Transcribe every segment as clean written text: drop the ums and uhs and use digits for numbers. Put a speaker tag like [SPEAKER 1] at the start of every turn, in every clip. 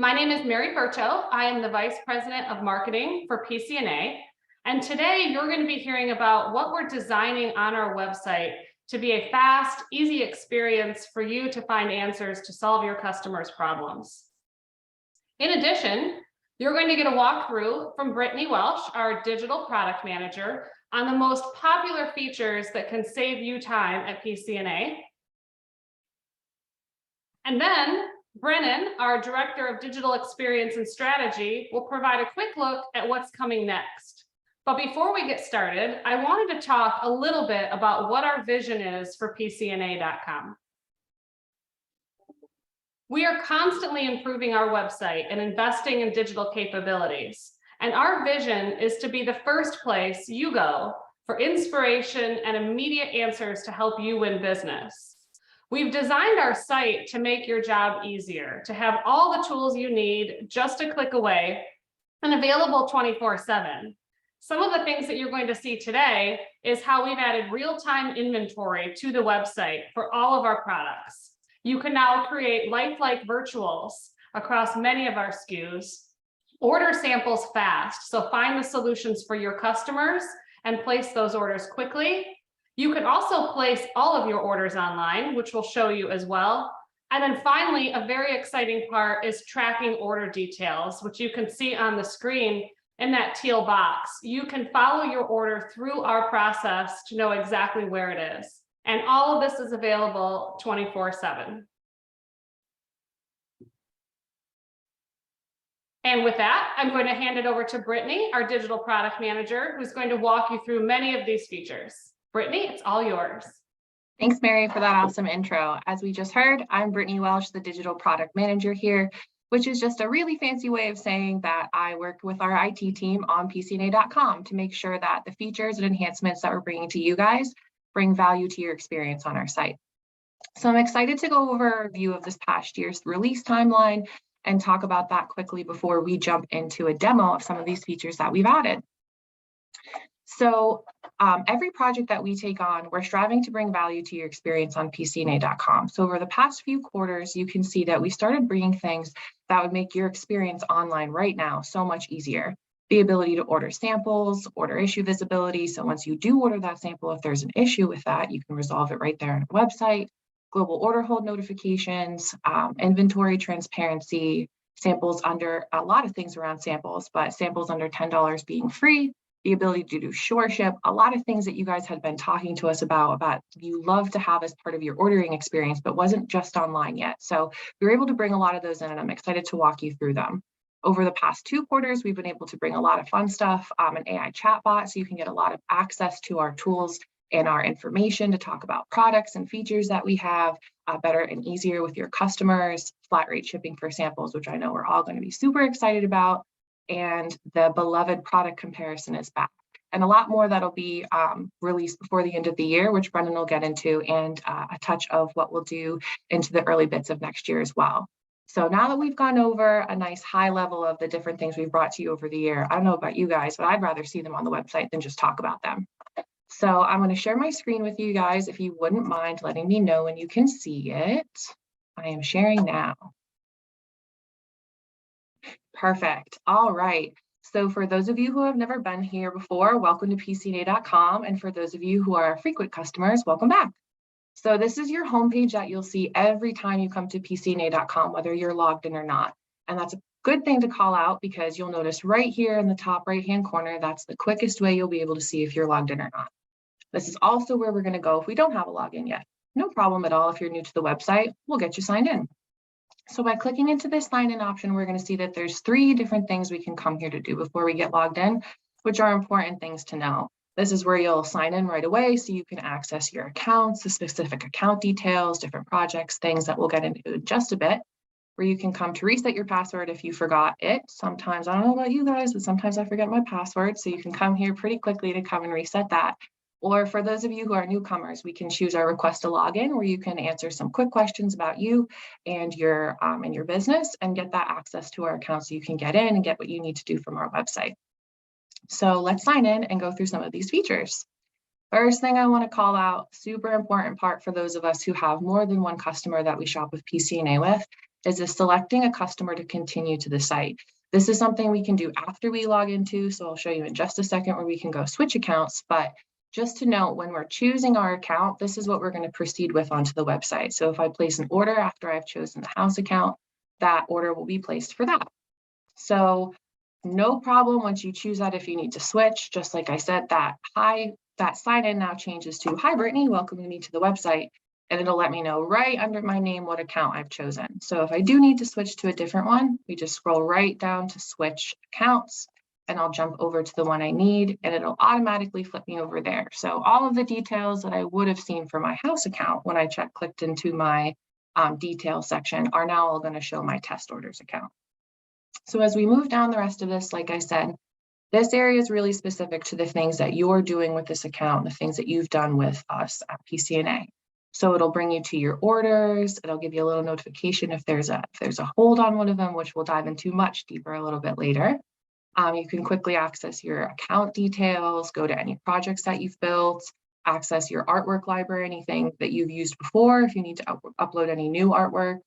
[SPEAKER 1] My name is Mary Burcho. I am the Vice President of Marketing for PCNA. And today you're going to be hearing about what we're designing on our website to be a fast, easy experience for you to find answers to solve your customers' problems. In addition, you're going to get a walkthrough from Brittany Welsh, our Digital Product Manager, on the most popular features that can save you time at PCNA. And then Brennan, our Director of Digital Experience and Strategy, will provide a quick look at what's coming next. But before we get started, I wanted to talk a little bit about what our vision is for PCNA.com. We are constantly improving our website and investing in digital capabilities. And our vision is to be the first place you go for inspiration and immediate answers to help you win business. We've designed our site to make your job easier, to have all the tools you need just a click away and available 24/7. Some of the things that you're going to see today is how we've added real-time inventory to the website for all of our products. You can now create lifelike virtuals across many of our SKUs, order samples fast, so find the solutions for your customers and place those orders quickly. You can also place all of your orders online, which we'll show you as well. And then finally, a very exciting part is tracking order details, which you can see on the screen in that teal box. You can follow your order through our process to know exactly where it is. And all of this is available 24/7. And with that, I'm going to hand it over to Brittany, our Digital Product Manager, who's going to walk you through many of these features. Brittany, it's all yours.
[SPEAKER 2] Thanks, Mary, for that awesome intro. As we just heard, I'm Brittany Welsh, the Digital Product Manager here, which is just a really fancy way of saying that I work with our IT team on PCNA.com to make sure that the features and enhancements that we're bringing to you guys bring value to your experience on our site. So I'm excited to go over a view of this past year's release timeline and talk about that quickly before we jump into a demo of some of these features that we've added. So every project that we take on, we're striving to bring value to your experience on PCNA.com. So over the past few quarters, you can see that we started bringing things that would make your experience online right now so much easier. The ability to order samples, order issue visibility. So once you do order that sample, if there's an issue with that, you can resolve it right there on the website. Global order hold notifications, inventory transparency, samples under a lot of things around samples, but samples under $10 being free. The ability to do sure ship, a lot of things that you guys had been talking to us about you love to have as part of your ordering experience, but wasn't just online yet. So we were able to bring a lot of those in, and I'm excited to walk you through them. Over the past 2 quarters, we've been able to bring a lot of fun stuff, an AI chatbot, so you can get a lot of access to our tools and our information to talk about products and features that we have better and easier with your customers, flat rate shipping for samples, which I know we're all going to be super excited about. And the beloved product comparison is back. And a lot more that'll be released before the end of the year, which Brendan will get into, and a touch of what we'll do into the early bits of next year as well. So now that we've gone over a nice high level of the different things we've brought to you over the year, I don't know about you guys, but I'd rather see them on the website than just talk about them. So I'm going to share my screen with you guys. If you wouldn't mind letting me know when you can see it. I am sharing now. Perfect. All right. So for those of you who have never been here before, welcome to PCNA.com. And for those of you who are frequent customers, welcome back. So this is your homepage that you'll see every time you come to PCNA.com, whether you're logged in or not. And that's a good thing to call out because you'll notice right here in the top right-hand corner, that's the quickest way you'll be able to see if you're logged in or not. This is also where we're going to go if we don't have a login yet. No problem at all. If you're new to the website, we'll get you signed in. So by clicking into this sign in option, we're going to see that there's 3 different things we can come here to do before we get logged in, which are important things to know. This is where you'll sign in right away so you can access your accounts, the specific account details, different projects, things that we'll get into in just a bit, where you can come to reset your password if you forgot it. Sometimes, I don't know about you guys, but sometimes I forget my password. So you can come here pretty quickly to come and reset that. Or for those of you who are newcomers, we can choose our request to login, where you can answer some quick questions about you and your business and get that access to our account so you can get in and get what you need to do from our website. So let's sign in and go through some of these features. First thing I want to call out, super important part for those of us who have more than one customer that we shop with PCNA with, is selecting a customer to continue to the site. This is something we can do after we log into, so I'll show you in just a second where we can go switch accounts, but just to note, when we're choosing our account, this is what we're going to proceed with onto the website. So if I place an order after I've chosen the house account, that order will be placed for that. So no problem once you choose that if you need to switch. Just like I said, that sign in now changes to, "Hi Brittany, welcoming me to the website," and it'll let me know right under my name what account I've chosen. So if I do need to switch to a different one, we just scroll right down to switch accounts, and I'll jump over to the one I need, and it'll automatically flip me over there. So all of the details that I would have seen for my house account when I clicked into my detail section are now all going to show my test orders account. So as we move down the rest of this, like I said, this area is really specific to the things that you're doing with this account, the things that you've done with us at PCNA. So it'll bring you to your orders. It'll give you a little notification if there's a hold on one of them, which we'll dive into much deeper a little bit later. You can quickly access your account details, go to any projects that you've built, access your artwork library, anything that you've used before, if you need to upload any new artwork,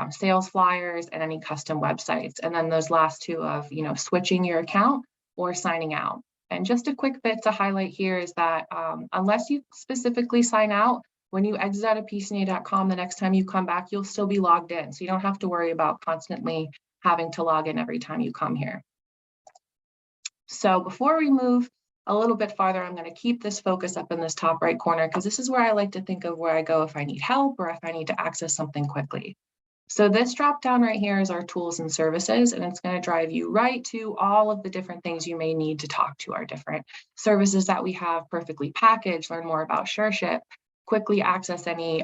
[SPEAKER 2] sales flyers, and any custom websites. And then those last two of, switching your account or signing out. And just a quick bit to highlight here is that unless you specifically sign out, when you exit out of PCNA.com, the next time you come back, you'll still be logged in. So you don't have to worry about constantly having to log in every time you come here. So before we move a little bit farther, I'm going to keep this focus up in this top right corner because this is where I like to think of where I go if I need help or if I need to access something quickly. So this drop down right here is our tools and services, and it's going to drive you right to all of the different things you may need to talk to our different services that we have perfectly packaged, learn more about SureShip, quickly access any,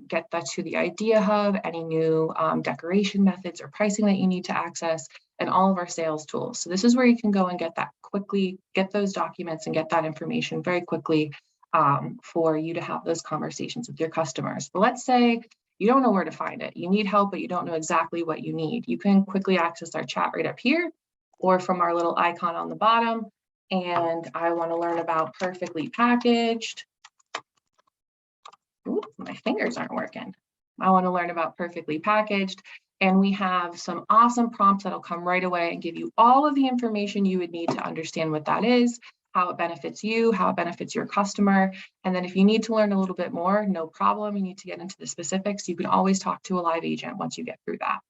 [SPEAKER 2] get that to the Idea Hub, any new decoration methods or pricing that you need to access, and all of our sales tools. So this is where you can go and get that quickly, get those documents and get that information very quickly for you to have those conversations with your customers. But let's say you don't know where to find it. You need help, but you don't know exactly what you need. You can quickly access our chat right up here or from our little icon on the bottom. And I want to learn about perfectly packaged. Ooh, my fingers aren't working. I want to learn about perfectly packaged. And we have some awesome prompts that'll come right away and give you all of the information you would need to understand what that is, how it benefits you, how it benefits your customer. And then if you need to learn a little bit more, no problem. You need to get into the specifics. You can always talk to a live agent once you get through that.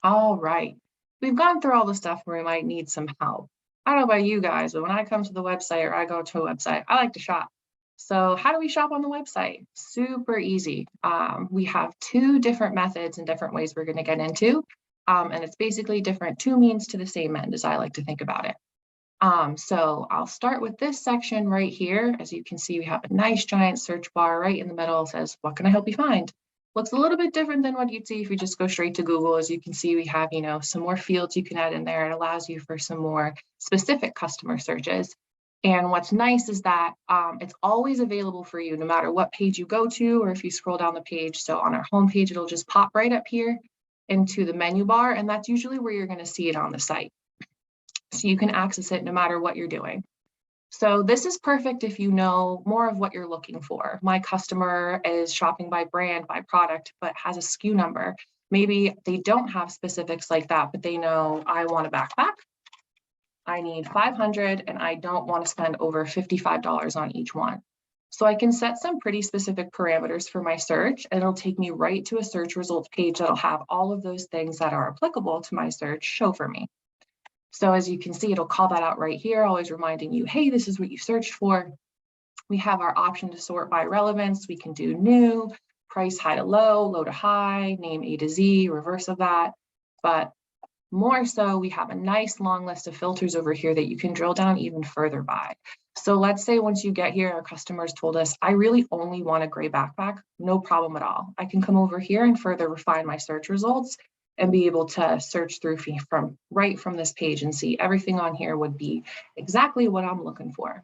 [SPEAKER 2] All right. We've gone through all the stuff where we might need some help. I don't know about you guys, but when I come to the website or I go to a website, I like to shop. So how do we shop on the website? Super easy. We have two different methods and different ways we're going to get into. And it's basically different two means to the same end, as I like to think about it. So I'll start with this section right here. As you can see, we have a nice giant search bar right in the middle. It says, "What can I help you find?" Looks a little bit different than what you'd see if you just go straight to Google. As you can see, we have, some more fields you can add in there. It allows you for some more specific customer searches. And what's nice is that it's always available for you no matter what page you go to or if you scroll down the page. So on our home page, it'll just pop right up here into the menu bar, and that's usually where you're going to see it on the site. So you can access it no matter what you're doing. So this is perfect if you know more of what you're looking for. My customer is shopping by brand, by product, but has a SKU number. Maybe they don't have specifics like that, but they know I want a backpack. I need 500 and I don't want to spend over $55 on each one. So I can set some pretty specific parameters for my search, and it'll take me right to a search results page that'll have all of those things that are applicable to my search show for me. So as you can see, it'll call that out right here, always reminding you, hey, this is what you searched for. We have our option to sort by relevance. We can do new, price high to low, low to high, name A to Z, reverse of that. But more so, we have a nice long list of filters over here that you can drill down even further by. So let's say once you get here, our customers told us, I really only want a gray backpack. No problem at all. I can come over here and further refine my search results and be able to search through from right from this page and see everything on here would be exactly what I'm looking for.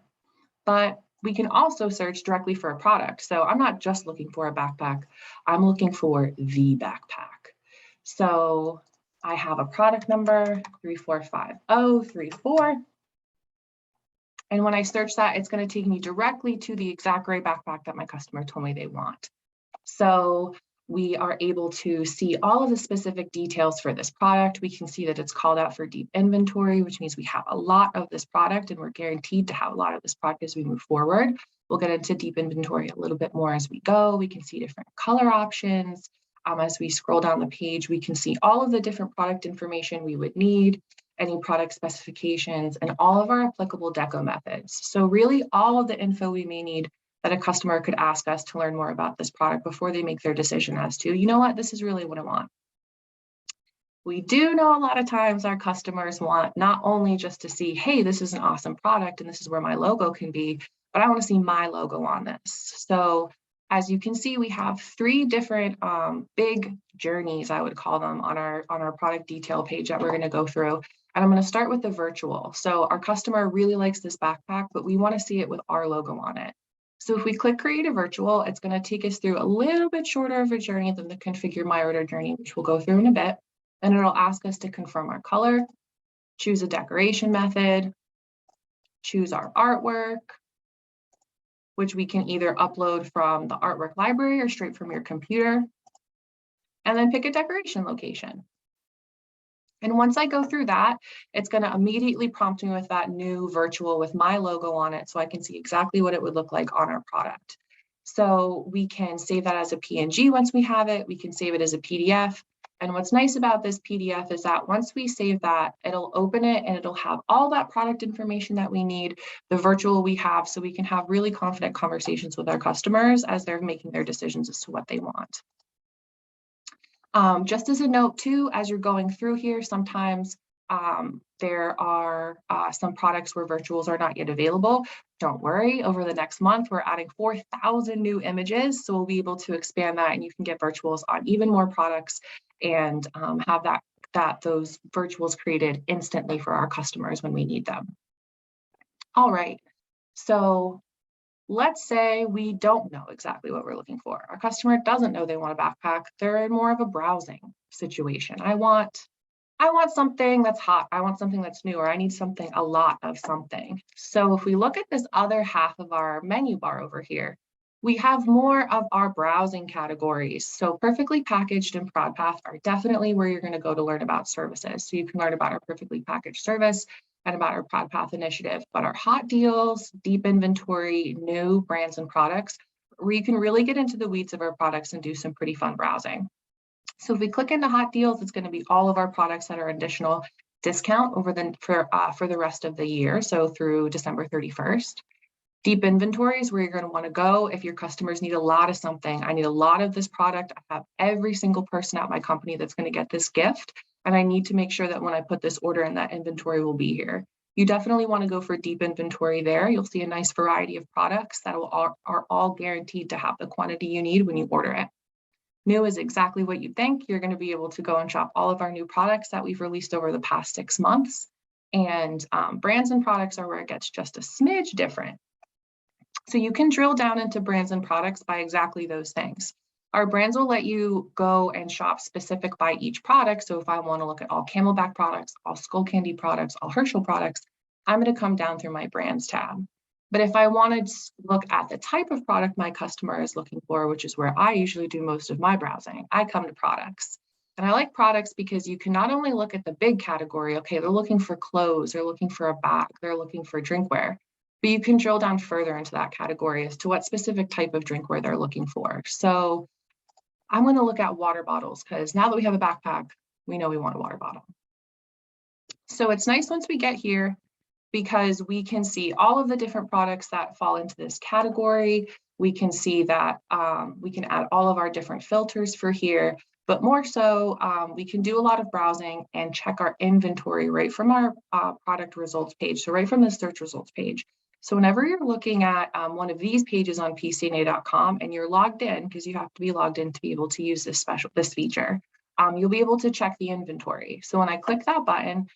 [SPEAKER 2] But we can also search directly for a product. So I'm not just looking for a backpack, I'm looking for the backpack. So I have a product number 345034. And when I search that, it's going to take me directly to the exact gray backpack that my customer told me they want. So we are able to see all of the specific details for this product. We can see that it's called out for deep inventory, which means we have a lot of this product and we're guaranteed to have a lot of this product as we move forward. We'll get into deep inventory a little bit more as we go. We can see different color options. As we scroll down the page, we can see all of the different product information we would need, any product specifications, and all of our applicable deco methods. So really all of the info we may need that a customer could ask us to learn more about this product before they make their decision as to, you know what, this is really what I want. We do know a lot of times our customers want not only just to see, hey, this is an awesome product and this is where my logo can be, but I want to see my logo on this. So as you can see, we have 3 different big journeys, I would call them, on our product detail page that we're going to go through. And I'm going to start with the virtual. So our customer really likes this backpack, but we want to see it with our logo on it. So if we click create a virtual, it's going to take us through a little bit shorter of a journey than the configure my order journey, which we'll go through in a bit. And it'll ask us to confirm our color, choose a decoration method, choose our artwork, which we can either upload from the artwork library or straight from your computer, and then pick a decoration location. And once I go through that, it's going to immediately prompt me with that new virtual with my logo on it, so I can see exactly what it would look like on our product. So we can save that as a PNG once we have it. We can save it as a PDF. And what's nice about this PDF is that once we save that, it'll open it and it'll have all that product information that we need, the virtual we have, so we can have really confident conversations with our customers as they're making their decisions as to what they want. Just as a note too, as you're going through here, sometimes there are some products where virtuals are not yet available. Don't worry, over the next month, we're adding 4,000 new images, so we'll be able to expand that and you can get virtuals on even more products and have those virtuals created instantly for our customers when we need them. All right, so let's say we don't know exactly what we're looking for. Our customer doesn't know they want a backpack. They're in more of a browsing situation. I want something that's hot. I want something that's new, or I need something, a lot of something. So if we look at this other half of our menu bar over here, we have more of our browsing categories. So perfectly packaged and prod path are definitely where you're going to go to learn about services. So you can learn about our perfectly packaged service and about our prod path initiative, but our hot deals, deep inventory, new brands and products, where you can really get into the weeds of our products and do some pretty fun browsing. So if we click into hot deals, it's going to be all of our products that are additional discount for the rest of the year, so through December 31st. Deep inventory is where you're going to want to go if your customers need a lot of something. I need a lot of this product. I have every single person at my company that's going to get this gift, and I need to make sure that when I put this order in, that inventory will be here. You definitely want to go for deep inventory there. You'll see a nice variety of products that are all guaranteed to have the quantity you need when you order it. New is exactly what you think. You're going to be able to go and shop all of our new products that we've released over the past 6 months. And brands and products are where it gets just a smidge different. So you can drill down into brands and products by exactly those things. Our brands will let you go and shop specific by each product. So if I want to look at all Camelback products, all Skull Candy products, all Herschel products, I'm going to come down through my brands tab. But if I wanted to look at the type of product my customer is looking for, which is where I usually do most of my browsing, I come to products. And I like products because you can not only look at the big category, okay, they're looking for clothes, they're looking for a bag, they're looking for drinkware, but you can drill down further into that category as to what specific type of drinkware they're looking for. So I'm going to look at water bottles because now that we have a backpack, we know we want a water bottle. So it's nice once we get here because we can see all of the different products that fall into this category. We can see that we can add all of our different filters for here, but more so we can do a lot of browsing and check our inventory right from our product results page. So right from the search results page. So whenever you're looking at one of these pages on PCNA.com and you're logged in, because you have to be logged in to be able to use this feature, you'll be able to check the inventory. So when I click that button,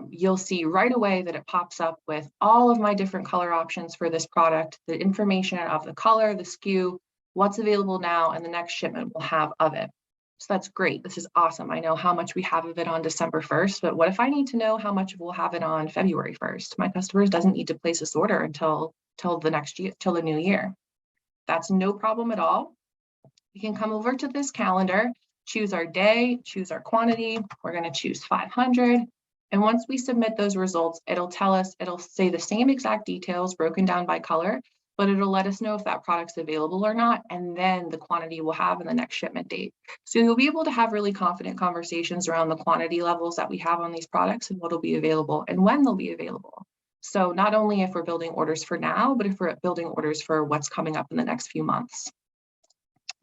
[SPEAKER 2] you'll see right away that it pops up with all of my different color options for this product, the information of the color, the SKU, what's available now, and the next shipment we'll have of it. So that's great. This is awesome. I know how much we have of it on December 1st, but what if I need to know how much we'll have it on February 1st? My customers doesn't need to place this order until the next year, till the new year. That's no problem at all. We can come over to this calendar, choose our day, choose our quantity. We're going to choose 500. And once we submit those results, it'll tell us, it'll say the same exact details broken down by color, but it'll let us know if that product's available or not, and then the quantity we'll have in the next shipment date. So you'll be able to have really confident conversations around the quantity levels that we have on these products and what'll be available and when they'll be available. So not only if we're building orders for now, but if we're building orders for what's coming up in the next few months.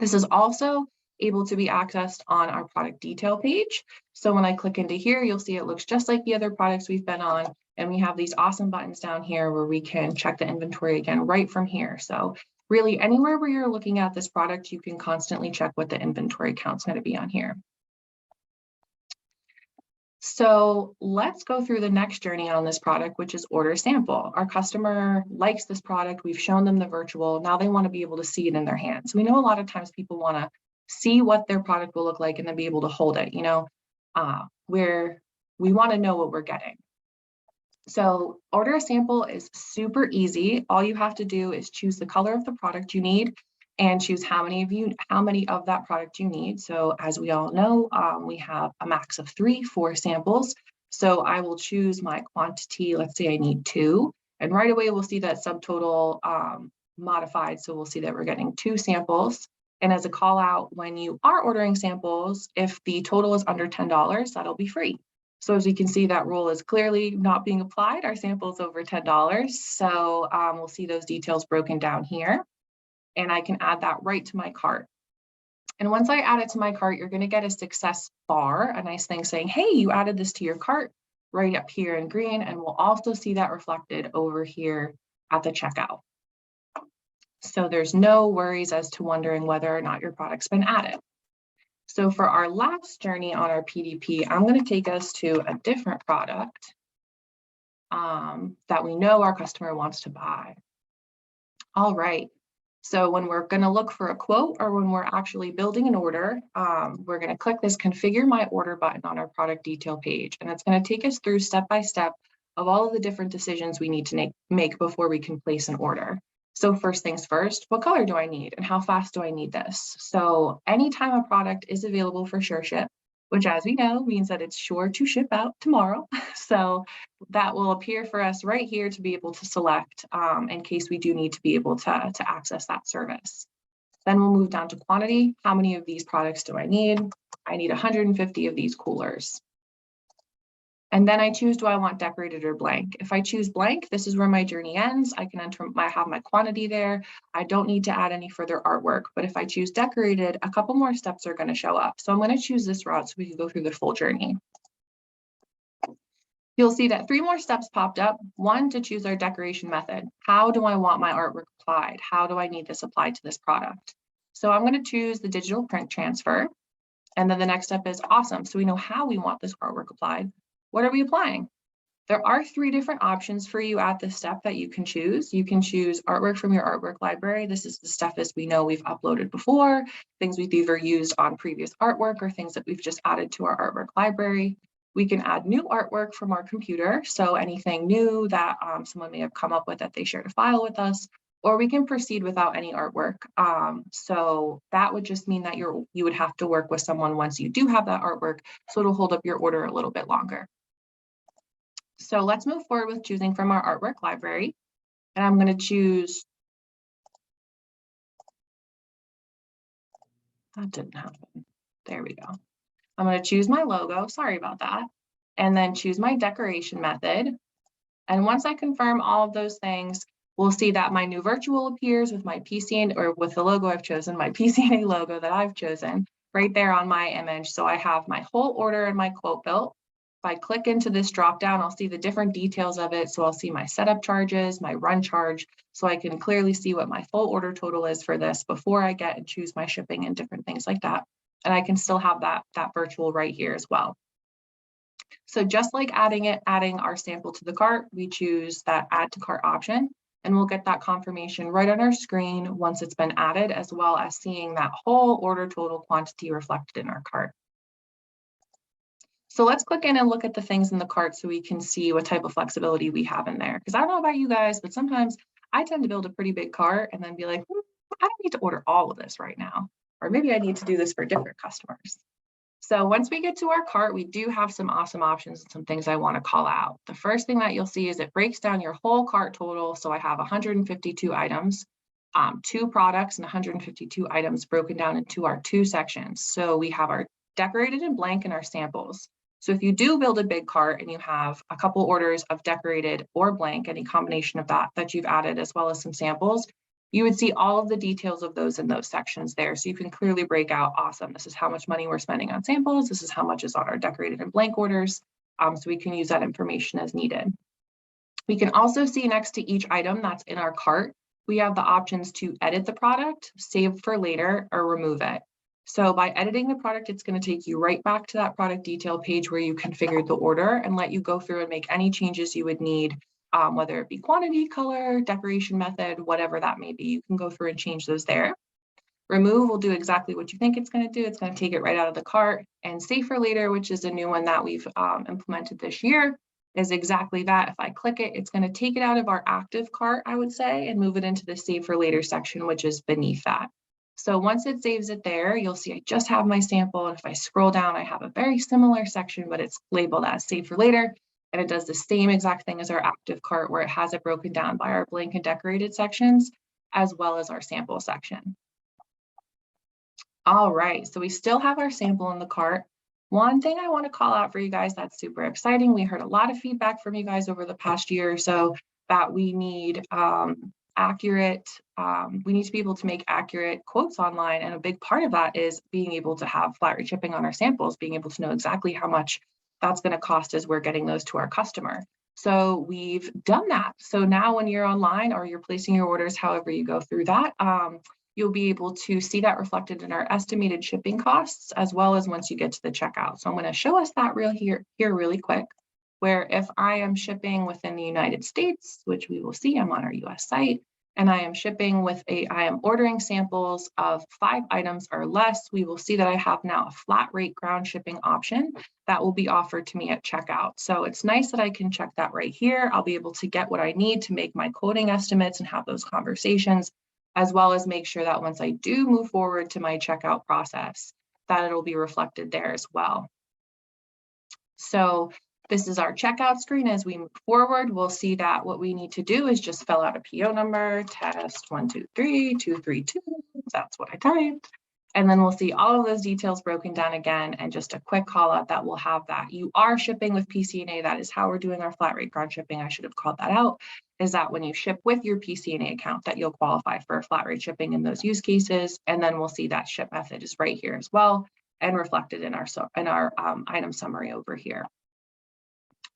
[SPEAKER 2] This is also able to be accessed on our product detail page. So when I click into here, you'll see it looks just like the other products we've been on. And we have these awesome buttons down here where we can check the inventory again right from here. So really anywhere where you're looking at this product, you can constantly check what the inventory count's going to be on here. So let's go through the next journey on this product, which is order sample. Our customer likes this product. We've shown them the virtual. Now they want to be able to see it in their hands. We know a lot of times people want to see what their product will look like and then be able to hold it, where we want to know what we're getting. So order a sample is super easy. All you have to do is choose the color of the product you need and choose how many of that product you need. So as we all know, we have a max of 4 samples. So I will choose my quantity. Let's say I need 2. And right away, we'll see that subtotal modified. So we'll see that we're getting 2 samples. And as a call out, when you are ordering samples, if the total is under $10, that'll be free. So as you can see, that rule is clearly not being applied. Our sample is over $10. So we'll see those details broken down here. And I can add that right to my cart. And once I add it to my cart, you're going to get a success bar, a nice thing saying, hey, you added this to your cart right up here in green. And we'll also see that reflected over here at the checkout. So there's no worries as to wondering whether or not your product's been added. So for our last journey on our PDP, I'm going to take us to a different product that we know our customer wants to buy. All right. So when we're going to look for a quote or when we're actually building an order, we're going to click this configure my order button on our product detail page. And it's going to take us through step by step of all of the different decisions we need to make before we can place an order. So first things first, what color do I need and how fast do I need this? So anytime a product is available for sure ship, which as we know means that it's sure to ship out tomorrow. So that will appear for us right here to be able to select in case we do need to be able to access that service. Then we'll move down to quantity. How many of these products do I need? I need 150 of these coolers. And then I choose, do I want decorated or blank? If I choose blank, this is where my journey ends. I can have my quantity there. I don't need to add any further artwork. But if I choose decorated, a couple more steps are going to show up. So I'm going to choose this route so we can go through the full journey. You'll see that 3 more steps popped up. 1, to choose our decoration method. How do I want my artwork applied? How do I need this applied to this product? So I'm going to choose the digital print transfer. And then the next step is awesome. So we know how we want this artwork applied. What are we applying? There are 3 different options for you at this step that you can choose. You can choose artwork from your artwork library. This is the stuff as we know we've uploaded before, things we've either used on previous artwork or things that we've just added to our artwork library. We can add new artwork from our computer. So anything new that someone may have come up with that they shared a file with us, or we can proceed without any artwork. So that would just mean that you would have to work with someone once you do have that artwork. So it'll hold up your order a little bit longer. So let's move forward with choosing from our artwork library. And I'm going to choose, that didn't happen. There we go. I'm going to choose my logo, sorry about that. And then choose my decoration method. And once I confirm all of those things, we'll see that my new virtual appears with my PCNA, or with the logo I've chosen, my PCNA logo that I've chosen right there on my image. So I have my whole order and my quote built. If I click into this drop down, I'll see the different details of it. So I'll see my setup charges, my run charge, so I can clearly see what my full order total is for this before I get and choose my shipping and different things like that. And I can still have that virtual right here as well. So just like adding our sample to the cart, we choose that add to cart option, and we'll get that confirmation right on our screen once it's been added, as well as seeing that whole order total quantity reflected in our cart. So let's click in and look at the things in the cart so we can see what type of flexibility we have in there. Because I don't know about you guys, but sometimes I tend to build a pretty big cart and then be like, I don't need to order all of this right now. or maybe I need to do this for different customers. So once we get to our cart, we do have some awesome options and some things I want to call out. The first thing that you'll see is it breaks down your whole cart total. So I have 152 items, 2 products and 152 items broken down into our 2 sections. So we have our decorated and blank and our samples. So if you do build a big cart and you have a couple orders of decorated or blank, any combination of that you've added, as well as some samples, you would see all of the details of those in those sections there. So you can clearly break out, awesome, this is how much money we're spending on samples, this is how much is on our decorated and blank orders. So we can use that information as needed. We can also see next to each item that's in our cart, we have the options to edit the product, save for later, or remove it. So by editing the product, it's going to take you right back to that product detail page where you configured the order and let you go through and make any changes you would need, whether it be quantity, color, decoration method, whatever that may be. You can go through and change those there. Remove will do exactly what you think it's going to do. It's going to take it right out of the cart. And save for later, which is a new one that we've implemented this year, is exactly that. If I click it, it's going to take it out of our active cart, I would say, and move it into the save for later section, which is beneath that. So once it saves it there, you'll see I just have my sample. And if I scroll down, I have a very similar section, but it's labeled as save for later. And it does the same exact thing as our active cart, where it has it broken down by our blank and decorated sections, as well as our sample section. All right, so we still have our sample in the cart. One thing I want to call out for you guys that's super exciting. We heard a lot of feedback from you guys over the past year or so that we need we need to be able to make accurate quotes online. And a big part of that is being able to have flat rate shipping on our samples, being able to know exactly how much that's going to cost as we're getting those to our customer. So we've done that. So now when you're online or you're placing your orders, however you go through that, you'll be able to see that reflected in our estimated shipping costs, as well as once you get to the checkout. So I'm going to show us that here really quick, where if I am shipping within the United States, which we will see, I'm on our US site, and I am shipping I am ordering samples of 5 items or less, we will see that I have now a flat rate ground shipping option that will be offered to me at checkout. So it's nice that I can check that right here. I'll be able to get what I need to make my quoting estimates and have those conversations, as well as make sure that once I do move forward to my checkout process, that it'll be reflected there as well. So this is our checkout screen. As we move forward, we'll see that what we need to do is just fill out a PO number, test 123232. That's what I typed. And then we'll see all of those details broken down again, and just a quick call out that we'll have that you are shipping with PCNA. That is how we're doing our flat rate ground shipping. I should have called that out, is that when you ship with your PCNA account, that you'll qualify for flat rate shipping in those use cases. And then we'll see that ship method is right here as well, and reflected in our item summary over here.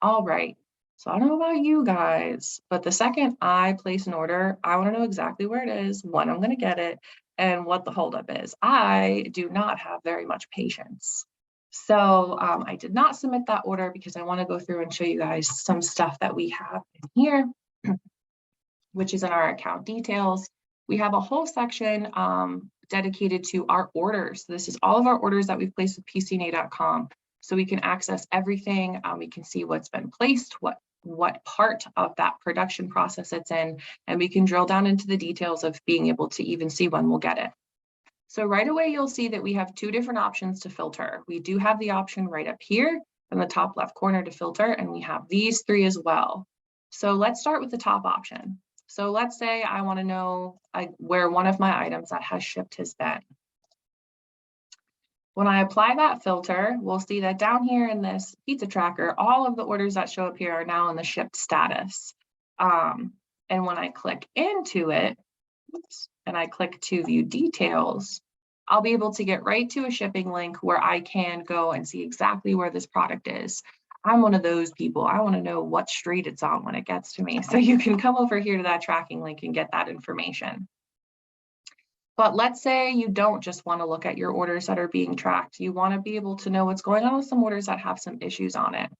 [SPEAKER 2] All right, so I don't know about you guys, but the second I place an order, I want to know exactly where it is, when I'm going to get it, and what the holdup is. I do not have very much patience. So I did not submit that order because I want to go through and show you guys some stuff that we have in here, which is in our account details. We have a whole section dedicated to our orders. So this is all of our orders that we've placed with PCNA.com. So we can access everything. We can see what's been placed, what part of that production process it's in, and we can drill down into the details of being able to even see when we'll get it. So right away, you'll see that we have 2 different options to filter. We do have the option right up here in the top left corner to filter, and we have these 3 as well. So let's start with the top option. So let's say I want to know where one of my items that has shipped has been. When I apply that filter, we'll see that down here in this pizza tracker, all of the orders that show up here are now in the shipped status. And when I click into it, and I click to view details, I'll be able to get right to a shipping link where I can go and see exactly where this product is. I'm one of those people. I want to know what street it's on when it gets to me. So you can come over here to that tracking link and get that information. But let's say you don't just want to look at your orders that are being tracked. You want to be able to know what's going on with some orders that have some issues on it.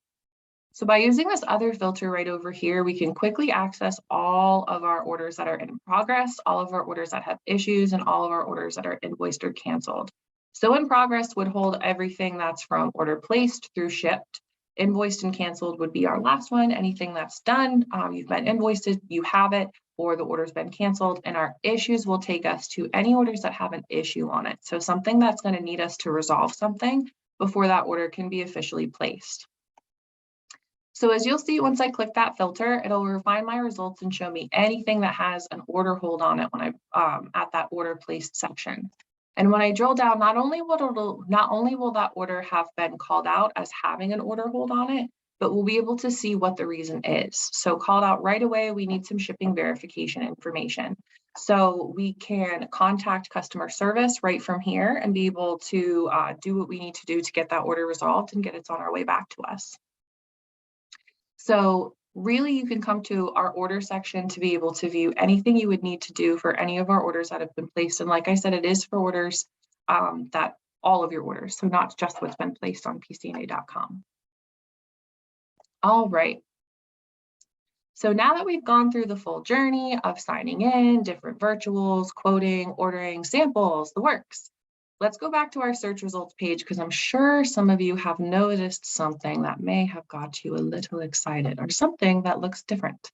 [SPEAKER 2] So by using this other filter right over here, we can quickly access all of our orders that are in progress, all of our orders that have issues, and all of our orders that are invoiced or canceled. So in progress would hold everything that's from order placed through shipped. Invoiced and canceled would be our last one. Anything that's done, you've been invoiced, you have it, or the order's been canceled, and our issues will take us to any orders that have an issue on it. So something that's going to need us to resolve something before that order can be officially placed. So as you'll see, once I click that filter, it'll refine my results and show me anything that has an order hold on it when I at that order placed section. And when I drill down, not only will that order have been called out as having an order hold on it, but we'll be able to see what the reason is. So called out right away, we need some shipping verification information. So we can contact customer service right from here and be able to do what we need to do to get that order resolved and get it on our way back to us. So really, you can come to our order section to be able to view anything you would need to do for any of our orders that have been placed. And like I said, it is for orders that all of your orders, so not just what's been placed on PCNA.com. All right. So now that we've gone through the full journey of signing in, different virtuals, quoting, ordering, samples, the works, let's go back to our search results page, because I'm sure some of you have noticed something that may have got you a little excited, or something that looks different.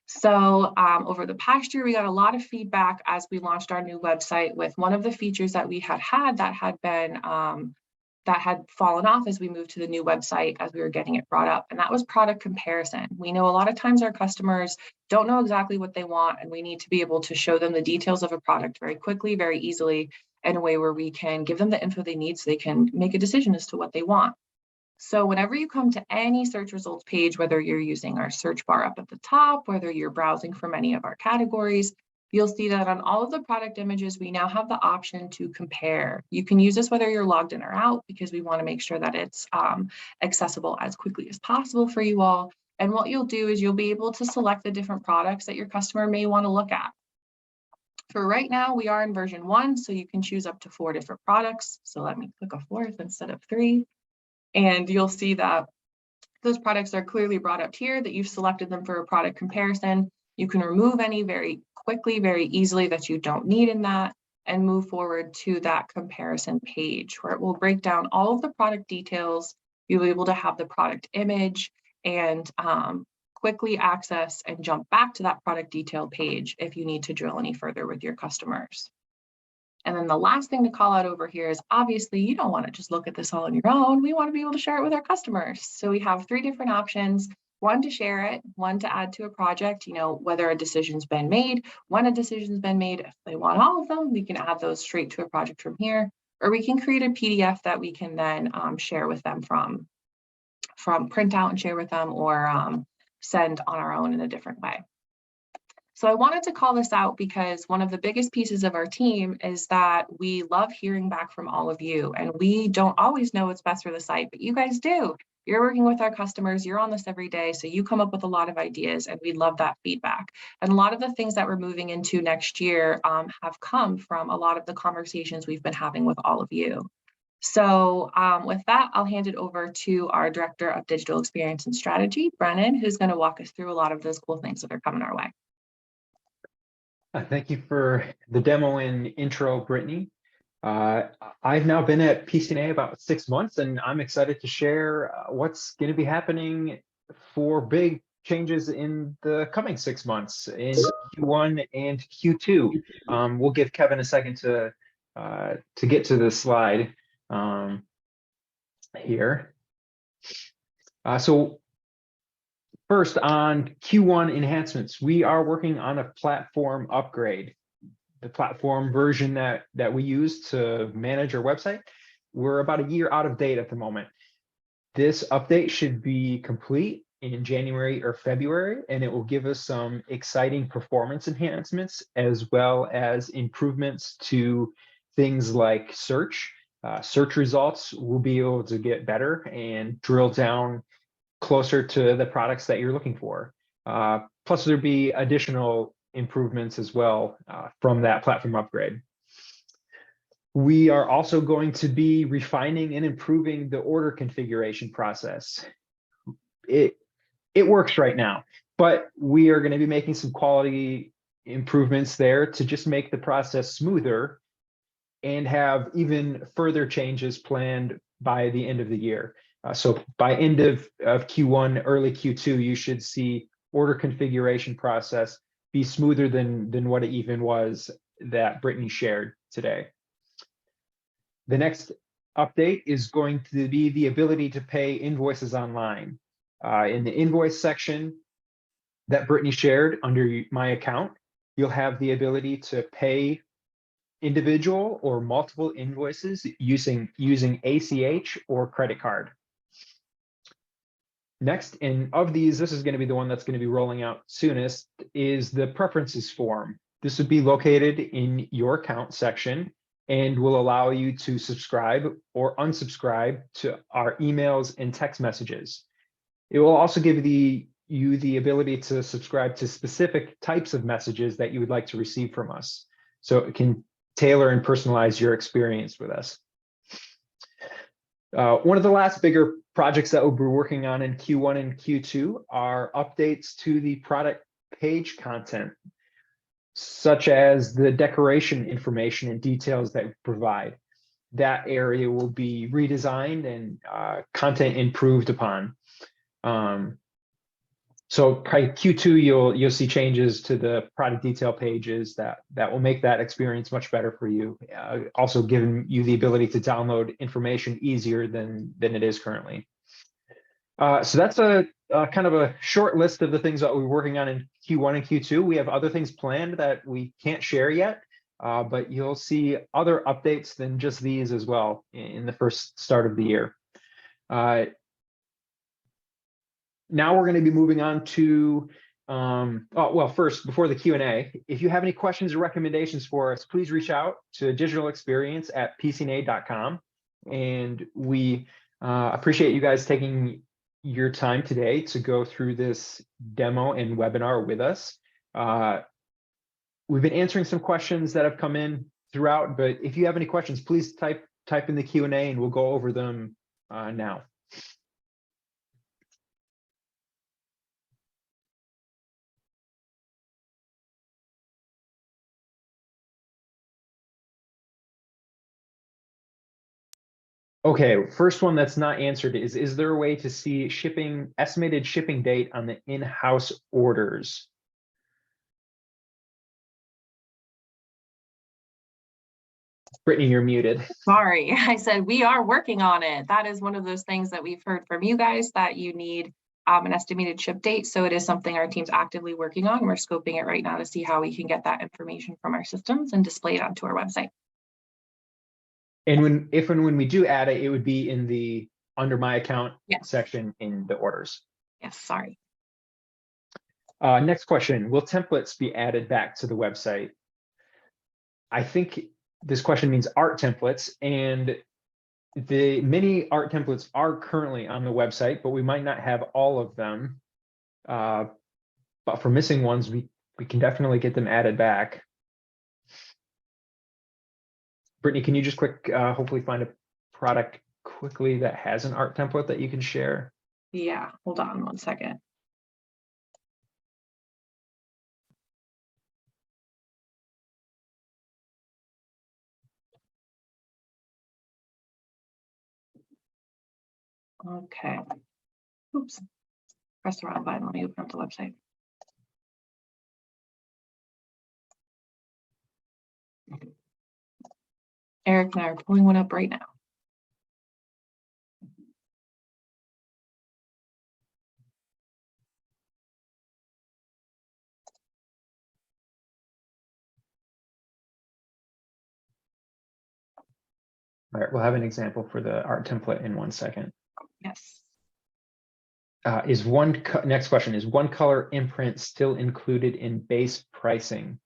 [SPEAKER 2] So over the past year, we got a lot of feedback as we launched our new website with one of the features that we had that had been that had fallen off as we moved to the new website as we were getting it brought up, and that was product comparison. We know a lot of times our customers don't know exactly what they want, and we need to be able to show them the details of a product very quickly, very easily, in a way where we can give them the info they need so they can make a decision as to what they want. So whenever you come to any search results page, whether you're using our search bar up at the top, whether you're browsing from any of our categories, you'll see that on all of the product images, we now have the option to compare. You can use this whether you're logged in or out, because we want to make sure that it's accessible as quickly as possible for you all. And what you'll do is you'll be able to select the different products that your customer may want to look at. For right now, we are in version 1, so you can choose up to 4 different products. So let me click a 4th instead of 3. And you'll see that those products are clearly brought up here, that you've selected them for a product comparison. You can remove any very quickly, very easily that you don't need in that, and move forward to that comparison page where it will break down all of the product details. You'll be able to have the product image and quickly access and jump back to that product detail page if you need to drill any further with your customers. And then the last thing to call out over here is, obviously you don't want to just look at this all on your own. We want to be able to share it with our customers. So we have 3 different options: 1 to share it, 1 to add to a project, whether a decision's been made, when a decision's been made. If they want all of them, we can add those straight to a project from here, or we can create a PDF that we can then share with them from print out and share with them, or send on our own in a different way. So I wanted to call this out because one of the biggest pieces of our team is that we love hearing back from all of you, and we don't always know what's best for the site, but you guys do. You're working with our customers, you're on this every day, so you come up with a lot of ideas, and we love that feedback. And a lot of the things that we're moving into next year have come from a lot of the conversations we've been having with all of you. So with that, I'll hand it over to our Director of Digital Experience and Strategy, Brennan, who's going to walk us through a lot of those cool things that are coming our way.
[SPEAKER 3] Thank you for the demo and intro, Brittany. I've now been at PCNA about 6 months, and I'm excited to share what's going to be happening for big changes in the coming 6 months in Q1 and Q2. We'll give Kevin a second to get to the slide here. So first, on Q1 enhancements, we are working on a platform upgrade. The platform version that we use to manage our website, we're about a year out of date at the moment. This update should be complete in January or February, and it will give us some exciting performance enhancements as well as improvements to things like search. Search results will be able to get better and drill down closer to the products that you're looking for. Plus, there'd be additional improvements as well from that platform upgrade. We are also going to be refining and improving the order configuration process. It works right now, but we are going to be making some quality improvements there to just make the process smoother and have even further changes planned by the end of the year. So by end of Q1, early Q2, you should see order configuration process be smoother than what it even was that Brittany shared today. The next update is going to be the ability to pay invoices online. In the invoice section that Brittany shared under my account, you'll have the ability to pay individual or multiple invoices using ACH or credit card. Next, and of these, this is going to be the one that's going to be rolling out soonest, is the preferences form. This would be located in your account section and will allow you to subscribe or unsubscribe to our emails and text messages. It will also give you the ability to subscribe to specific types of messages that you would like to receive from us. So it can tailor and personalize your experience with us. One of the last bigger projects that we'll be working on in Q1 and Q2 are updates to the product page content, such as the decoration information and details that we provide. That area will be redesigned and content improved upon. So by Q2, you'll see changes to the product detail pages that will make that experience much better for you. Also giving you the ability to download information easier than it is currently. So that's a kind of a short list of the things that we're working on in Q1 and Q2. We have other things planned that we can't share yet, but you'll see other updates than just these as well in the first start of the year. Now we're going to be moving on to, first, before the Q&A, if you have any questions or recommendations for us, please reach out to digitalexperience@pcna.com. And we appreciate you guys taking your time today to go through this demo and webinar with us. We've been answering some questions that have come in throughout, but if you have any questions, please type in the Q&A and we'll go over them now. Okay, first one that's not answered is there a way to see estimated shipping date on the in-house orders? Brittany, you're muted.
[SPEAKER 2] Sorry, I said we are working on it. That is one of those things that we've heard from you guys, that you need an estimated ship date. So it is something our team's actively working on. We're scoping it right now to see how we can get that information from our systems and display it onto our website.
[SPEAKER 3] And when we do add it, it would be in the under my account section in the orders.
[SPEAKER 2] Yes, sorry.
[SPEAKER 3] Next question, will templates be added back to the website? I think this question means art templates, and the many art templates are currently on the website, but we might not have all of them. But for missing ones, we can definitely get them added back. Brittany, can you just hopefully find a product quickly that has an art template that you can share?
[SPEAKER 2] Yeah, hold on one second. Okay. Oops. Press the wrong button. Let me open up the website. Eric and I are pulling one up right now.
[SPEAKER 3] All right, we'll have an example for the art template in 1 second.
[SPEAKER 2] Yes.
[SPEAKER 3] Next question, is one color imprint still included in base pricing?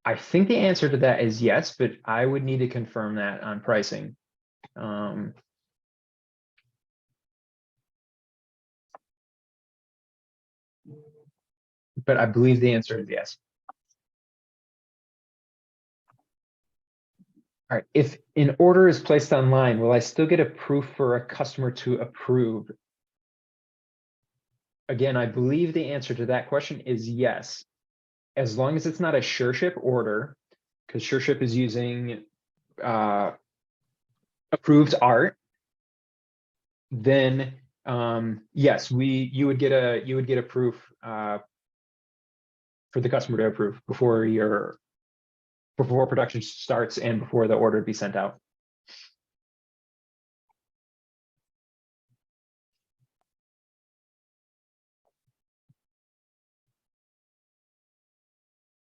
[SPEAKER 3] I think the answer to that is yes, but I would need to confirm that on pricing. But I believe the answer is yes. All right, if an order is placed online, will I still get a proof for a customer to approve? Again, I believe the answer to that question is yes. As long as it's not a SureShip order, because SureShip is using approved art, then yes, you would get a proof for the customer to approve before production starts and before the order be sent out.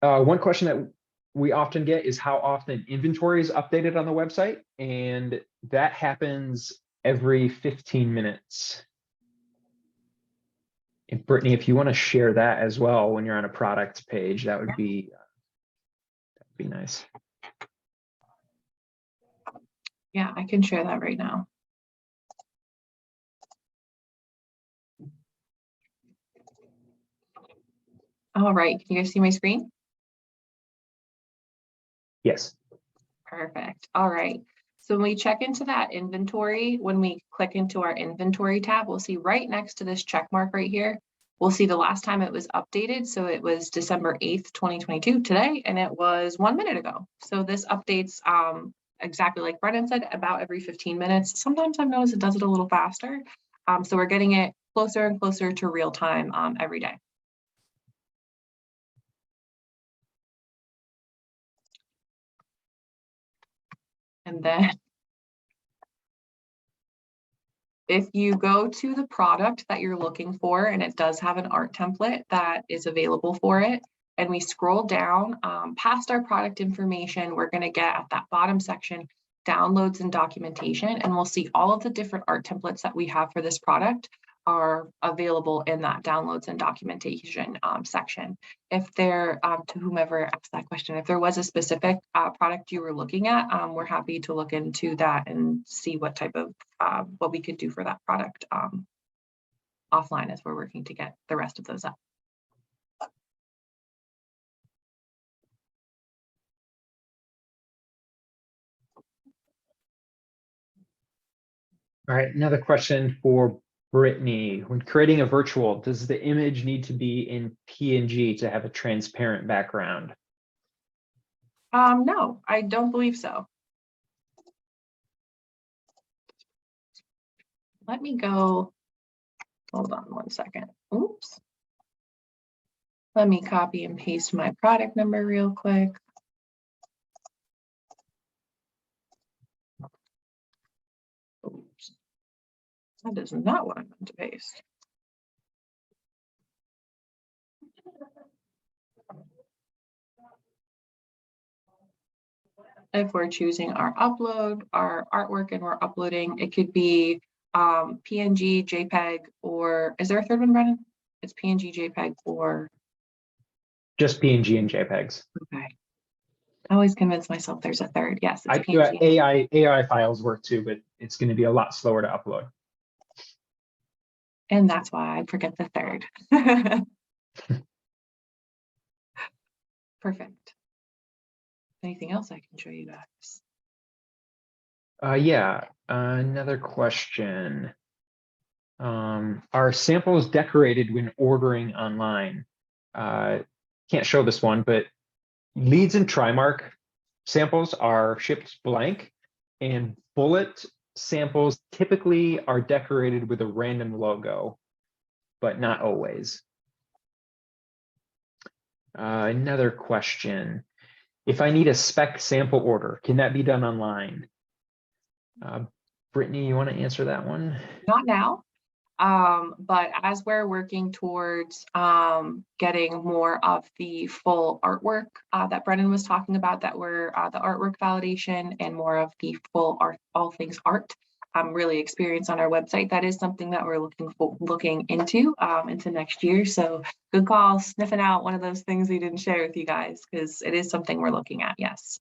[SPEAKER 3] One question that we often get is how often inventory is updated on the website, and that happens every 15 minutes. And Brittany, if you want to share that as well when you're on a product page, that would be nice.
[SPEAKER 2] Yeah, I can share that right now. All right, can you guys see my screen?
[SPEAKER 3] Yes.
[SPEAKER 2] Perfect. All right. So when we check into that inventory, when we click into our inventory tab, we'll see right next to this check mark right here, we'll see the last time it was updated. So it was December 8th, 2022 today, and it was 1 minute ago. So this updates exactly like Brennan said, about every 15 minutes. Sometimes I've noticed it does it a little faster. So we're getting it closer and closer to real time every day. And then if you go to the product that you're looking for, and it does have an art template that is available for it, and we scroll down past our product information, we're going to get at that bottom section, downloads and documentation, and we'll see all of the different art templates that we have for this product are available in that downloads and documentation section. If there, to whomever asked that question, if there was a specific product you were looking at, we're happy to look into that and see what type of, what we could do for that product offline as we're working to get the rest of those up.
[SPEAKER 3] All right, another question for Brittany. When creating a virtual, does the image need to be in PNG to have a transparent background?
[SPEAKER 2] No, I don't believe so. Let me go, hold on 1 second. Oops. Let me copy and paste my product number real quick. Oops. That is not what I meant to paste. If we're choosing our upload, our artwork, and we're uploading, it could be PNG, JPEG, or is there a third one, Brennan? It's PNG, JPEG, or
[SPEAKER 3] Just PNG and JPEGs.
[SPEAKER 2] okay. I always convince myself there's a third. Yes, it's PNG.
[SPEAKER 3] AI files work too, but it's going to be a lot slower to upload.
[SPEAKER 2] And that's why I forget the third. Perfect. Anything else I can show you guys?
[SPEAKER 3] Yeah, another question. Are samples decorated when ordering online? Can't show this one, but leads and Trimark samples are shipped blank, and bullet samples typically are decorated with a random logo, but not always. Another question. If I need a spec sample order, can that be done online? Brittany, you want to answer that one?
[SPEAKER 2] Not now. But as we're working towards getting more of the full artwork that Brennan was talking about, that we're the artwork validation and more of the full art, all things art, really experience on our website, that is something that we're looking into next year. So good call, sniffing out one of those things we didn't share with you guys, because it is something we're looking at. Yes.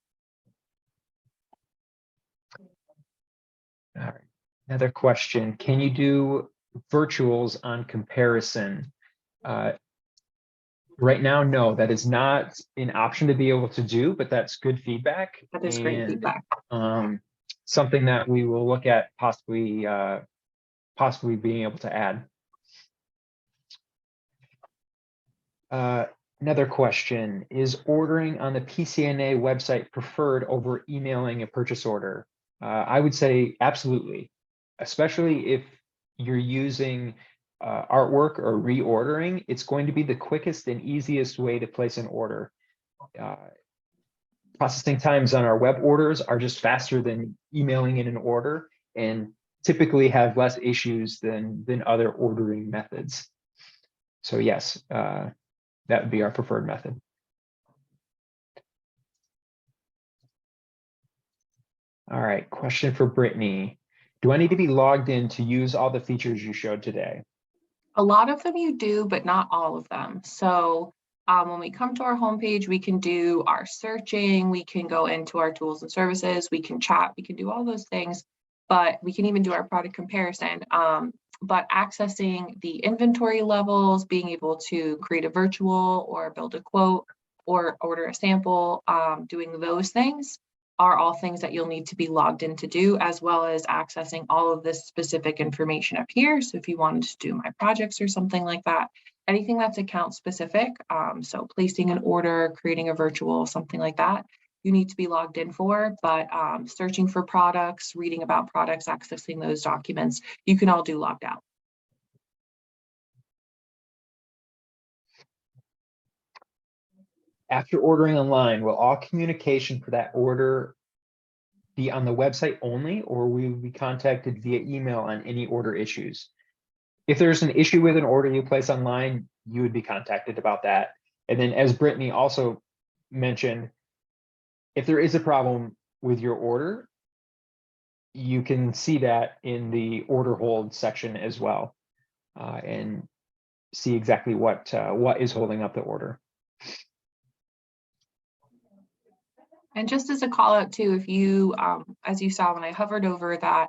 [SPEAKER 3] All right. Another question. Can you do virtuals on comparison? Right now, no, that is not an option to be able to do, but that's good feedback.
[SPEAKER 2] That is great feedback.
[SPEAKER 3] Something that we will look at possibly being able to add. Another question, is ordering on the PCNA website preferred over emailing a purchase order? I would say absolutely, especially if you're using artwork or reordering, it's going to be the quickest and easiest way to place an order. Processing times on our web orders are just faster than emailing in an order, and typically have less issues than other ordering methods. So yes, that would be our preferred method. All right, question for Brittany. Do I need to be logged in to use all the features you showed today?
[SPEAKER 2] A lot of them you do, but not all of them. So when we come to our homepage, we can do our searching, we can go into our tools and services, we can chat, we can do all those things, but we can even do our product comparison. But accessing the inventory levels, being able to create a virtual or build a quote or order a sample, doing those things are all things that you'll need to be logged in to do, as well as accessing all of this specific information up here. So if you wanted to do my projects or something like that, anything that's account specific, so placing an order, creating a virtual, something like that, you need to be logged in for. But searching for products, reading about products, accessing those documents, you can all do logged out.
[SPEAKER 3] After ordering online, will all communication for that order be on the website only, or will we be contacted via email on any order issues? If there's an issue with an order you place online, you would be contacted about that. And then, as Brittany also mentioned, if there is a problem with your order, you can see that in the order hold section as well, and see exactly what is holding up the order.
[SPEAKER 2] And just as a call out too, if you, as you saw when I hovered over that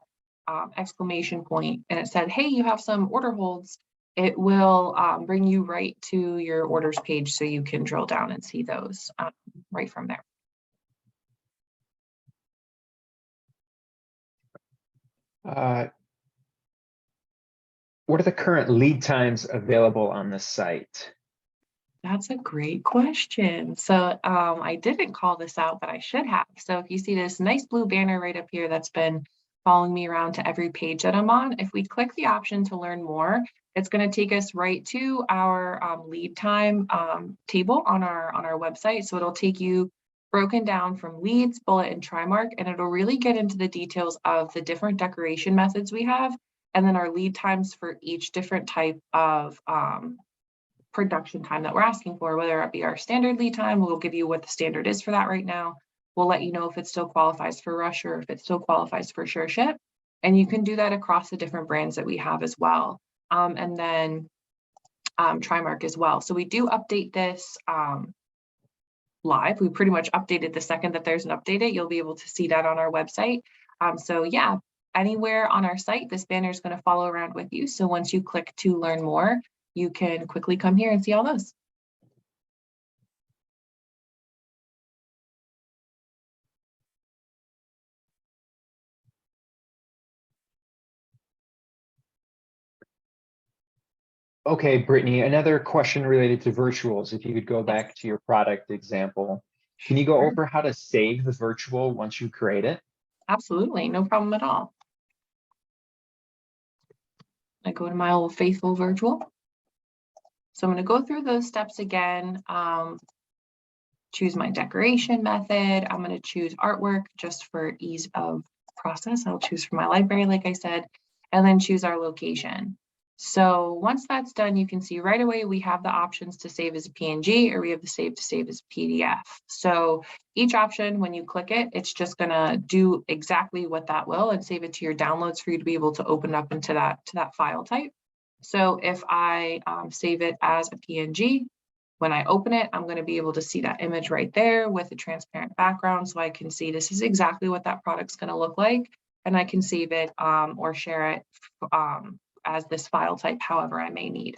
[SPEAKER 2] exclamation point and it said, hey, you have some order holds, it will bring you right to your orders page so you can drill down and see those right from there.
[SPEAKER 3] What are the current lead times available on the site?
[SPEAKER 2] That's a great question. So I didn't call this out, but I should have. So if you see this nice blue banner right up here that's been following me around to every page that I'm on, if we click the option to learn more, it's going to take us right to our lead time table on our website. So it'll take you broken down from leads, bullet, and Trimark, and it'll really get into the details of the different decoration methods we have, and then our lead times for each different type of production time that we're asking for, whether it be our standard lead time. We'll give you what the standard is for that right now. We'll let you know if it still qualifies for rush or if it still qualifies for sure ship. And you can do that across the different brands that we have as well. And then Trimark as well. So we do update this live. We pretty much updated the second that there's an update. You'll be able to see that on our website. So yeah, anywhere on our site, this banner is going to follow around with you. So once you click to learn more, you can quickly come here and see all those.
[SPEAKER 3] Okay, Brittany, another question related to virtuals. If you could go back to your product example, can you go over how to save the virtual once you create it?
[SPEAKER 2] Absolutely, no problem at all. I go to my old faithful virtual. So I'm going to go through those steps again. Choose my decoration method. I'm going to choose artwork just for ease of process. I'll choose from my library, like I said, and then choose our location. So once that's done, you can see right away we have the options to save as a PNG, or we have the save as a PDF. So each option, when you click it, it's just going to do exactly what that will and save it to your downloads for you to be able to open up into that file type. So if I save it as a PNG, when I open it, I'm going to be able to see that image right there with a transparent background, so I can see this is exactly what that product's going to look like, and I can save it or share it as this file type, however I may need.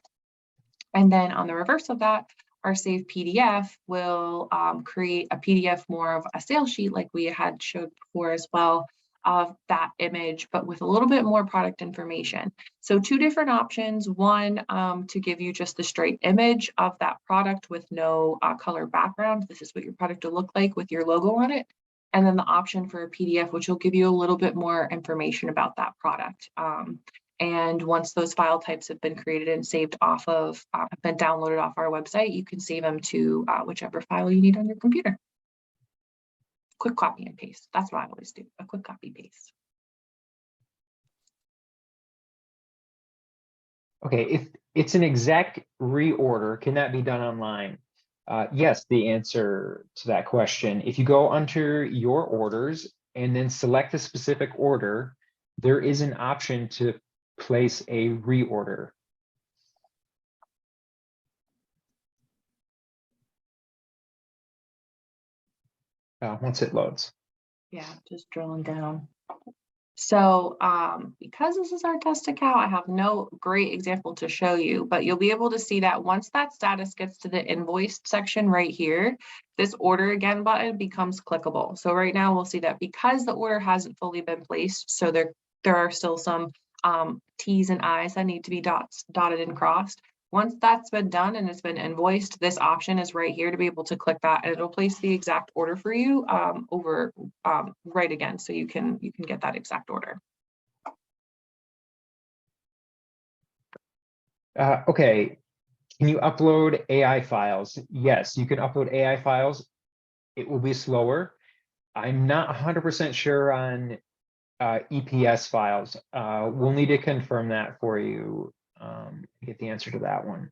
[SPEAKER 2] And then on the reverse of that, our save PDF will create a PDF, more of a sales sheet like we had showed before as well, of that image, but with a little bit more product information. So two different options. One, to give you just the straight image of that product with no color background. This is what your product will look like with your logo on it. And then the option for a PDF, which will give you a little bit more information about that product. And once those file types have been created and saved off of, have been downloaded off our website, you can save them to whichever file you need on your computer. Quick copy and paste. That's what I always do, a quick copy paste.
[SPEAKER 3] Okay, if it's an exact reorder, can that be done online? Yes, the answer to that question. If you go under your orders and then select a specific order, there is an option to place a reorder. Once it loads.
[SPEAKER 2] Yeah, just drilling down. So because this is our test account, I have no great example to show you, but you'll be able to see that once that status gets to the invoiced section right here, this order again button becomes clickable. So right now we'll see that because the order hasn't fully been placed, so there are still some T's and I's that need to be dotted and crossed. Once that's been done and it's been invoiced, this option is right here to be able to click that, and it'll place the exact order for you over right again, so you can get that exact order.
[SPEAKER 3] Okay, can you upload AI files? Yes, you can upload AI files. It will be slower. I'm not 100% sure on EPS files. We'll need to confirm that for you. Get the answer to that one.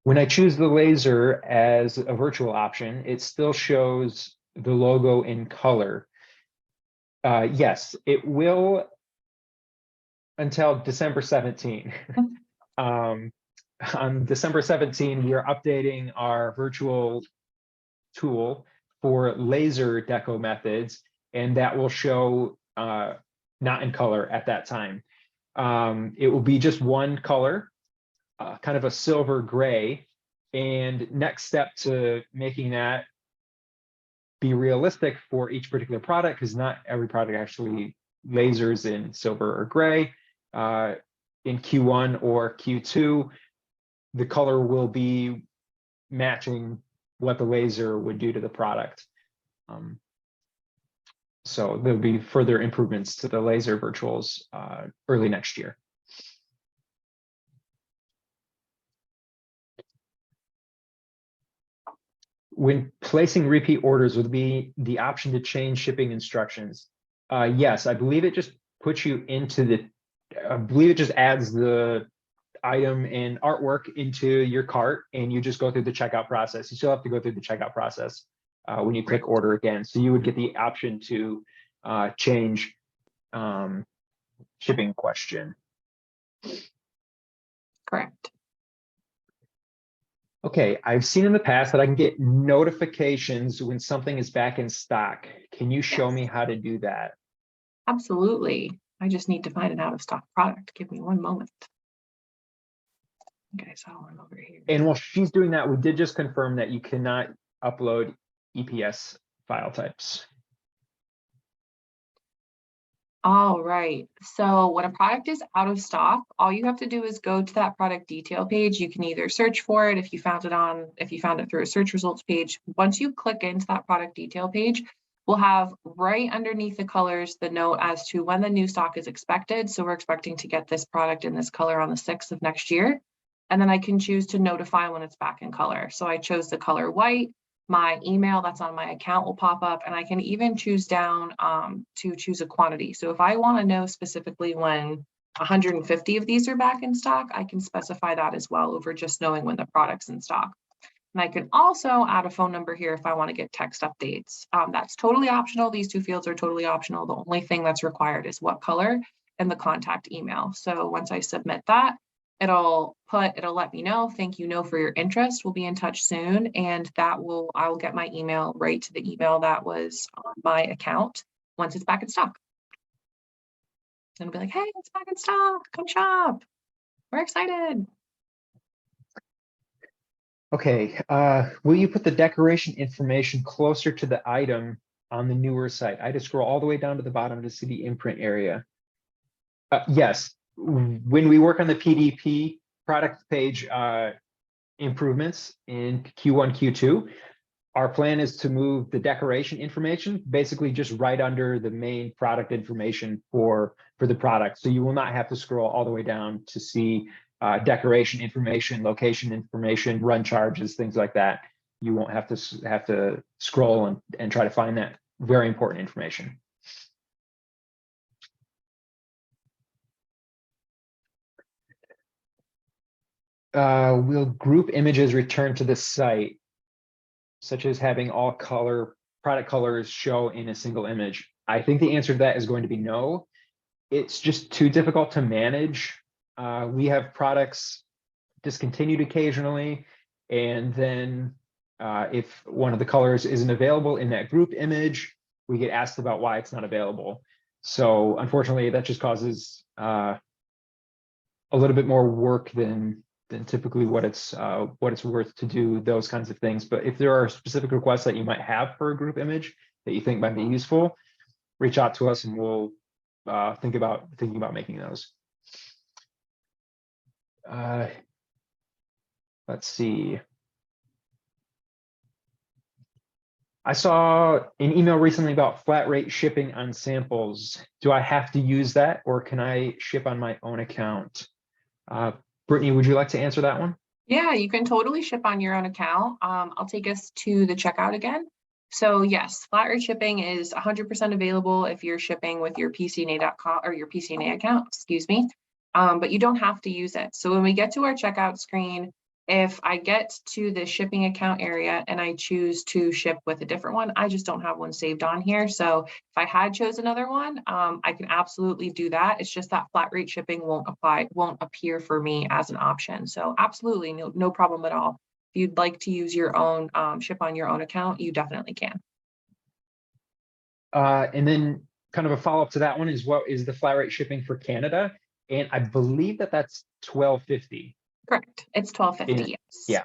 [SPEAKER 3] When I choose the laser as a virtual option, it still shows the logo in color. Yes, it will until December 17. On December 17, we are updating our virtual tool for laser deco methods, and that will show not in color at that time. It will be just one color, kind of a silver gray. And next step to making that be realistic for each particular product, because not every product actually lasers in silver or gray. In Q1 or Q2, the color will be matching what the laser would do to the product. So there'll be further improvements to the laser virtuals early next year. When placing repeat orders, would be the option to change shipping instructions? Yes, I believe it just puts you into the, I believe it just adds the item and artwork into your cart, and you just go through the checkout process. You still have to go through the checkout process when you click order again. So you would get the option to change shipping question.
[SPEAKER 2] Correct.
[SPEAKER 3] Okay, I've seen in the past that I can get notifications when something is back in stock. Can you show me how to do that?
[SPEAKER 2] Absolutely. I just need to find an out of stock product. Give me one moment. Okay, so I'm over here.
[SPEAKER 3] And while she's doing that, we did just confirm that you cannot upload EPS file types.
[SPEAKER 2] All right. So when a product is out of stock, all you have to do is go to that product detail page. You can either search for it if you found it through a search results page. Once you click into that product detail page, we'll have right underneath the colors the note as to when the new stock is expected. So we're expecting to get this product in this color on the 6th of next year. And then I can choose to notify when it's back in color. So I chose the color white. My email that's on my account will pop up, and I can even choose down to choose a quantity. So if I want to know specifically when 150 of these are back in stock, I can specify that as well over just knowing when the product's in stock. And I can also add a phone number here if I want to get text updates. That's totally optional. These two fields are totally optional. The only thing that's required is what color and the contact email. So once I submit that, it'll let me know, thank you for your interest. We'll be in touch soon. And I will get my email right to the email that was on my account once it's back in stock. And I'll be like, hey, it's back in stock, come shop. We're excited.
[SPEAKER 3] Okay, will you put the decoration information closer to the item on the newer site? I had to scroll all the way down to the bottom to see the imprint area. Yes, when we work on the PDP product page improvements in Q1, Q2, Our plan is to move the decoration information basically just right under the main product information for the product. So you will not have to scroll all the way down to see decoration information, location information, run charges, things like that. You won't have to scroll and try to find that very important information. Will group images return to the site, such as having all product colors show in a single image? I think the answer to that is going to be no. It's just too difficult to manage. We have products discontinued occasionally, and then if one of the colors isn't available in that group image, we get asked about why it's not available. So unfortunately, that just causes a little bit more work than typically what it's worth to do those kinds of things. But if there are specific requests that you might have for a group image that you think might be useful, reach out to us and we'll thinking about making those. Let's see. I saw an email recently about flat rate shipping on samples. Do I have to use that, or can I ship on my own account? Brittany, would you like to answer that one?
[SPEAKER 2] Yeah, you can totally ship on your own account. I'll take us to the checkout again. So yes, flat rate shipping is 100% available if you're shipping with your PCNA.com or your PCNA account, excuse me. But you don't have to use it. So when we get to our checkout screen, if I get to the shipping account area and I choose to ship with a different one, I just don't have one saved on here. So if I had chose another one, I can absolutely do that. It's just that flat rate shipping won't appear for me as an option. So absolutely no problem at all. If you'd like to use your own ship on your own account, you definitely can.
[SPEAKER 3] And then kind of a follow-up to that one is, what is the flat rate shipping for Canada? And I believe that's $12.50.
[SPEAKER 2] Correct. It's $12.50. Yes.
[SPEAKER 3] Yeah.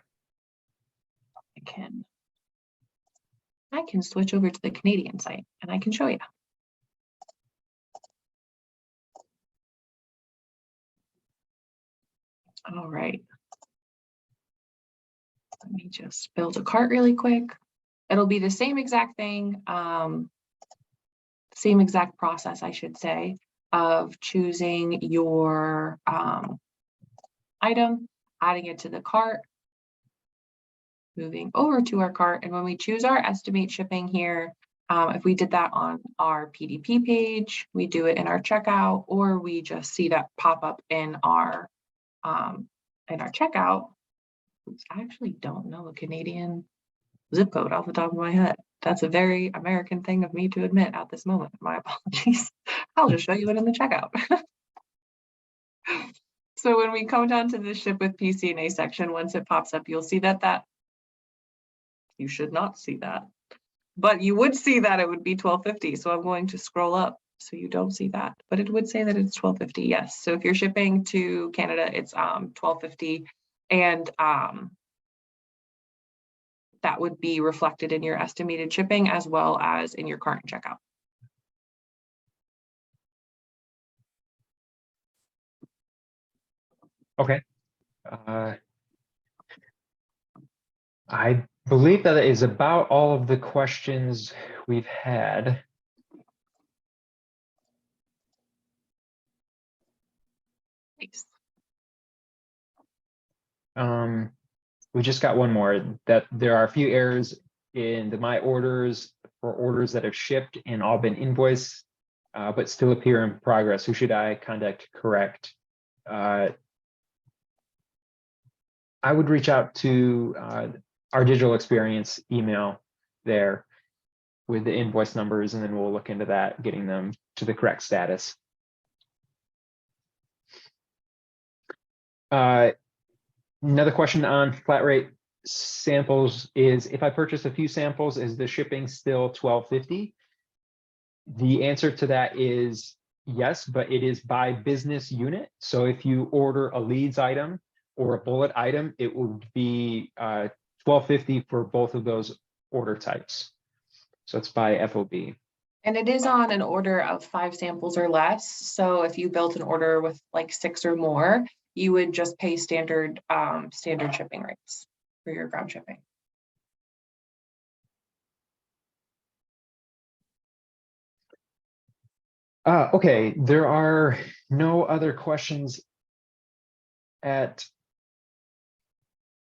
[SPEAKER 2] I can switch over to the Canadian site and I can show you. All right. Let me just build a cart really quick. It'll be the same exact thing, same exact process, I should say, of choosing your item, adding it to the cart, moving over to our cart. And when we choose our estimate shipping here, if we did that on our PDP page, we do it in our checkout, or we just see that pop up in our checkout. Oops, I actually don't know a Canadian zip code off the top of my head. That's a very American thing of me to admit at this moment. My apologies. I'll just show you it in the checkout. So when we come down to the ship with PCNA section, once it pops up, you'll see that you should not see that, but you would see that it would be $12.50. So I'm going to scroll up so you don't see that, but it would say that it's $12.50. Yes. So if you're shipping to Canada, it's $12.50, and that would be reflected in your estimated shipping as well as in your current checkout.
[SPEAKER 3] Okay. I believe that is about all of the questions we've had.
[SPEAKER 2] Nice.
[SPEAKER 3] We just got one more, that there are a few errors in the my orders for orders that have shipped and all been invoiced, but still appear in progress. Who should I contact to correct? I would reach out to our digital experience email there with the invoice numbers, and then we'll look into that, getting them to the correct status. Another question on flat rate samples is, if I purchase a few samples, is the shipping still $12.50? The answer to that is yes, but it is by business unit. So if you order a leads item or a bullet item, it would be $12.50 for both of those order types. So it's by FOB.
[SPEAKER 2] And it is on an order of 5 samples or less. So if you built an order with like 6 or more, you would just pay standard shipping rates for your ground shipping.
[SPEAKER 3] Okay, there are no other questions at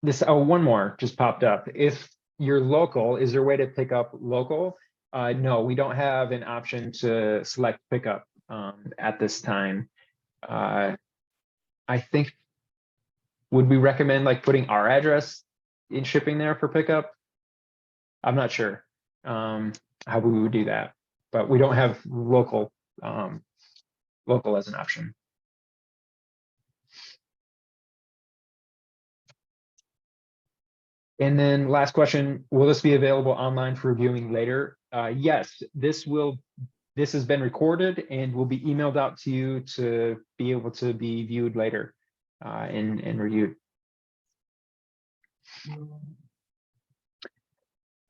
[SPEAKER 3] this. Oh, one more just popped up. If you're local, is there a way to pick up local? No, we don't have an option to select pickup at this time. I think, would we recommend like putting our address in shipping there for pickup? I'm not sure how we would do that, but we don't have local as an option. And then last question, will this be available online for reviewing later? Yes, this has been recorded and will be emailed out to you to be able to be viewed later and reviewed.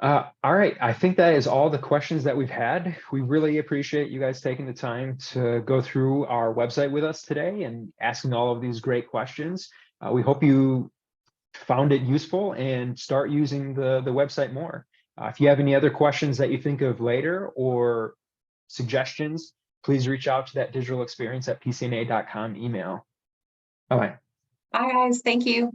[SPEAKER 3] All right, I think that is all the questions that we've had. We really appreciate you guys taking the time to go through our website with us today and asking all of these great questions. We hope you found it useful and start using the website more. If you have any other questions that you think of later or suggestions, please reach out to that digital experience at PCNA.com email. Bye-bye.
[SPEAKER 2] Bye, guys. Thank you.